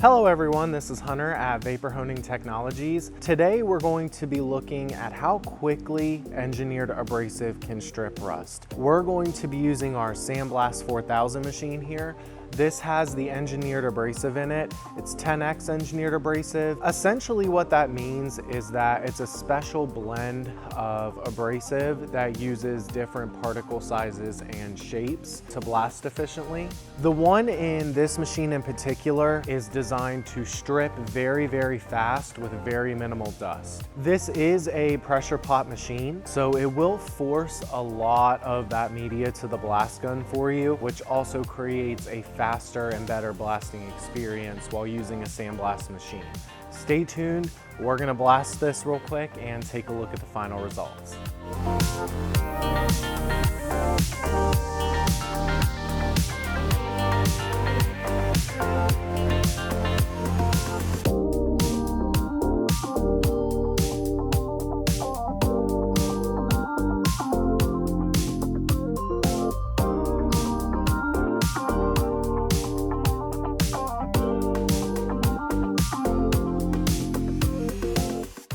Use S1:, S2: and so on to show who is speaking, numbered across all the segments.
S1: Hello everyone, this is Hunter at Vapor Honing Technologies. Today we're going to be looking at how quickly engineered abrasive can strip rust. We're going to be using our Sandblast 4000 machine here. This has the engineered abrasive in it. It's 10x engineered abrasive. Essentially what that means is that it's a special blend of abrasive that uses different particle sizes and shapes to blast efficiently. The one in this machine in particular is designed to strip very, very fast with very minimal dust. This is a pressure pot machine, so it will force a lot of that media to the blast gun for you, which also creates a faster and better blasting experience while using a sandblast machine. Stay tuned, we're gonna blast this real quick and take a look at the final results.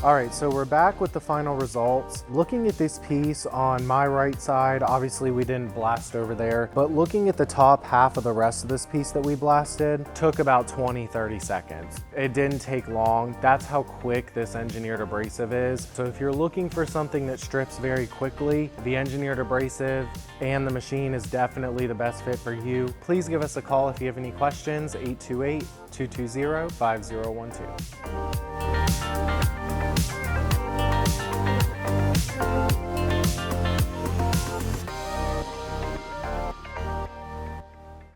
S1: All right, so we're back with the final results. Looking at this piece on my right side, obviously we didn't blast over there, but looking at the top half of the rest of this piece that we blasted took about 20-30 seconds. It didn't take long. That's how quick this engineered abrasive is. So if you're looking for something that strips very quickly, the engineered abrasive and the machine is definitely the best fit for you. Please give us a call if you have any questions, 828-220-5012.